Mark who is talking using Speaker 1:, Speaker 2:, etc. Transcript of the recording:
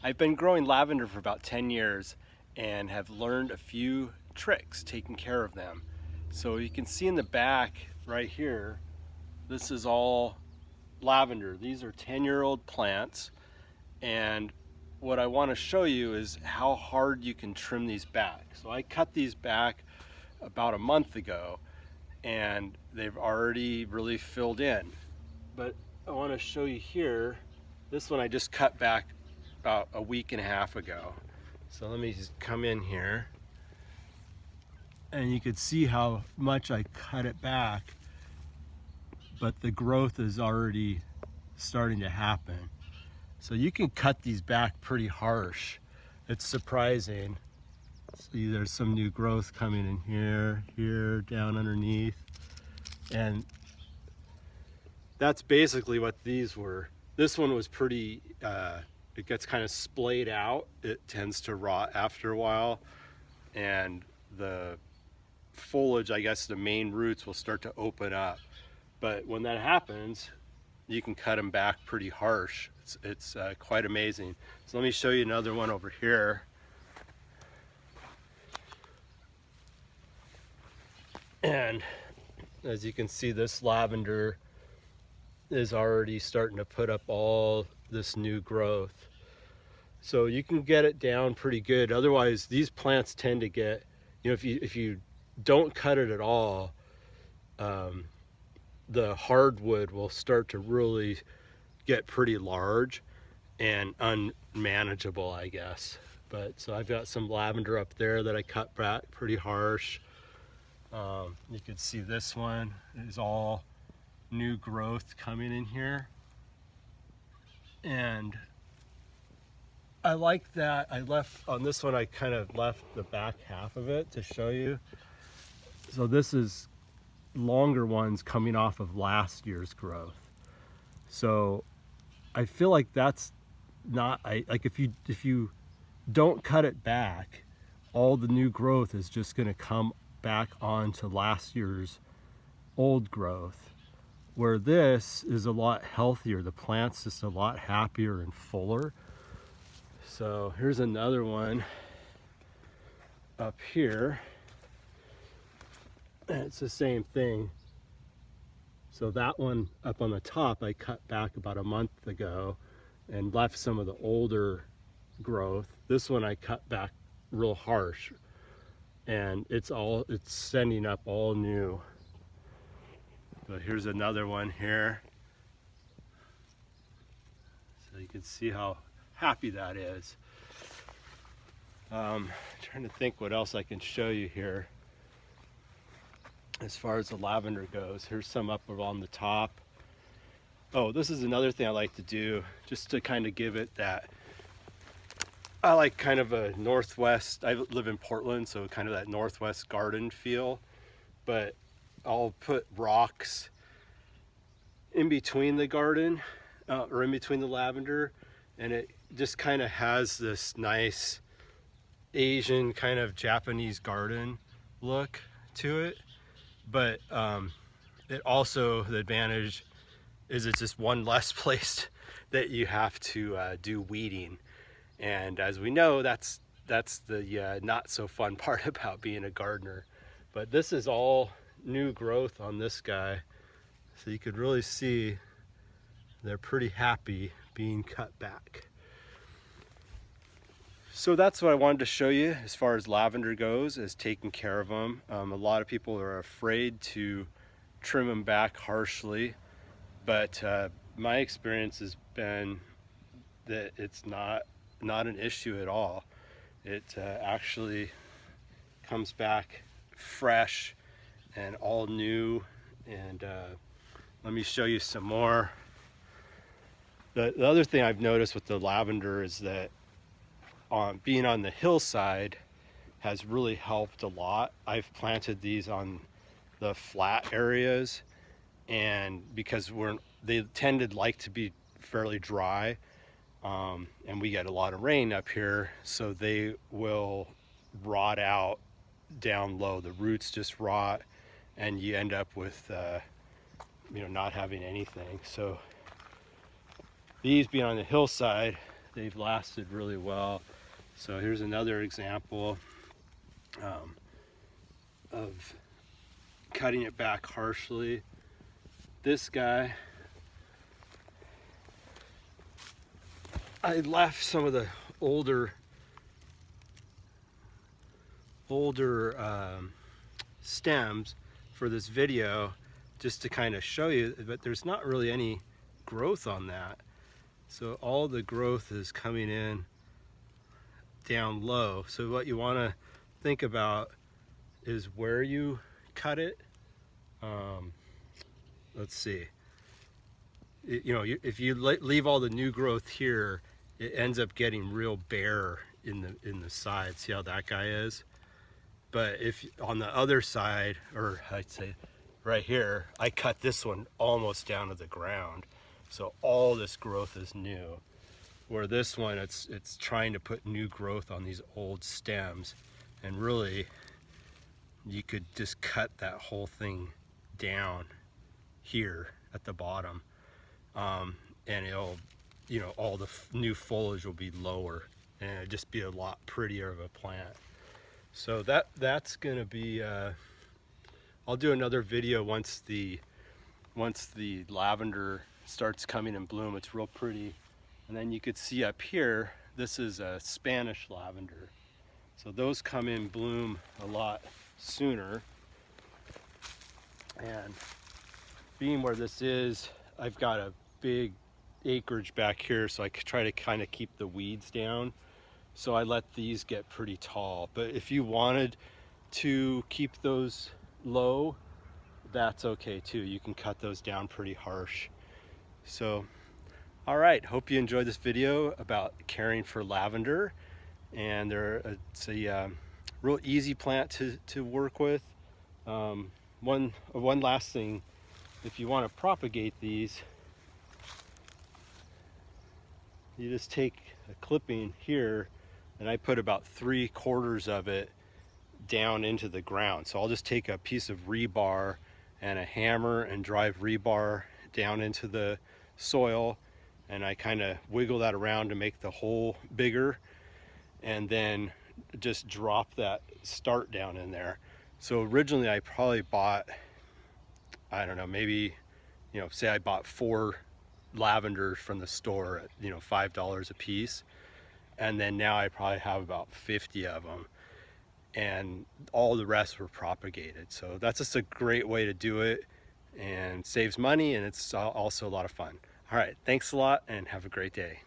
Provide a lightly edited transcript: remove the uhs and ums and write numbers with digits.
Speaker 1: I've been growing lavender for about 10 years and have learned a few tricks taking care of them. So you can see in the back right here, this is all lavender. These are 10-year-old plants, and what I want to show you is how hard you can trim these back. So I cut these back about a month ago and they've already really filled in. But I want to show you here, this one I just cut back about a week and a half ago. So let me just come in here and you can see how much I cut it back, but the growth is already starting to happen. So you can cut these back pretty harsh. It's surprising. See, there's some new growth coming in here, down underneath. And that's basically what these were. This one was pretty, it gets kind of splayed out. It tends to rot after a while. And the foliage, I guess the main roots will start to open up. But when that happens, you can cut them back pretty harsh. It's quite amazing. So let me show you another one over here. And as you can see, this lavender is already starting to put up all this new growth. So you can get it down pretty good. Otherwise, these plants tend to get, you know, if you don't cut it at all, the hardwood will start to really get pretty large and unmanageable, I guess. But so I've got some lavender up there that I cut back pretty harsh. You can see this one is all new growth coming in here. And I like that I left, on this one I kind of left the back half of it to show you. So this is longer ones coming off of last year's growth. So I feel like that's not, like if you don't cut it back, all the new growth is just going to come back onto last year's old growth, where this is a lot healthier. The plant's just a lot happier and fuller. So here's another one up here. It's the same thing. So that one up on the top I cut back about a month ago and left some of the older growth. This one I cut back real harsh, and it's sending up all new. But here's another one here. So you can see how happy that is. Trying to think what else I can show you here. As far as the lavender goes, here's some up on the top. Oh, this is another thing I like to do, just to kind of give it that, I like kind of a northwest, I live in Portland, so kind of that northwest garden feel, but I'll put rocks in between the garden, or in between the lavender, and it just kind of has this nice Asian kind of Japanese garden look to it. But it also, the advantage is it's just one less place that you have to do weeding. And as we know, that's the not so fun part about being a gardener. But this is all new growth on this guy. So you could really see they're pretty happy being cut back. So that's what I wanted to show you as far as lavender goes, is taking care of them. A lot of people are afraid to trim them back harshly, but my experience has been that it's not an issue at all. It actually comes back fresh and all new. And let me show you some more. The other thing I've noticed with the lavender is that being on the hillside has really helped a lot. I've planted these on the flat areas, and because they tended like to be fairly dry, and we get a lot of rain up here, so they will rot out down low. The roots just rot, and you end up with not having anything. So these being on the hillside, they've lasted really well. So here's another example of cutting it back harshly. This guy, I left some of the older stems for this video just to kind of show you, but there's not really any growth on that. So all the growth is coming in down low. So what you want to think about is where you cut it. Let's see. If you leave all the new growth here, it ends up getting real bare in the side. See how that guy is? But if on the other side, or I'd say right here, I cut this one almost down to the ground. So all this growth is new. Where this one, it's trying to put new growth on these old stems. And really, you could just cut that whole thing down here at the bottom. And it'll, all the new foliage will be lower and it'll just be a lot prettier of a plant. So that's gonna be, I'll do another video once the lavender starts coming in bloom. It's real pretty. And then you could see up here, this is a Spanish lavender. So those come in bloom a lot sooner. And being where this is, I've got a big acreage back here, so I try to kind of keep the weeds down. So I let these get pretty tall. But if you wanted to keep those low, that's okay too. You can cut those down pretty harsh. So, all right, hope you enjoyed this video about caring for lavender. And it's a real easy plant to work with. One last thing, if you want to propagate these, you just take a clipping here, and I put about 3/4 of it down into the ground. So I'll just take a piece of rebar and a hammer and drive rebar down into the soil, and I kind of wiggle that around to make the hole bigger, and then just drop that start down in there. So originally I probably bought, I don't know, maybe, say I bought 4 lavenders from the store at, $5 a piece. And then now I probably have about 50 of them. And all the rest were propagated. So that's just a great way to do it, and saves money, and it's also a lot of fun. All right, thanks a lot and have a great day.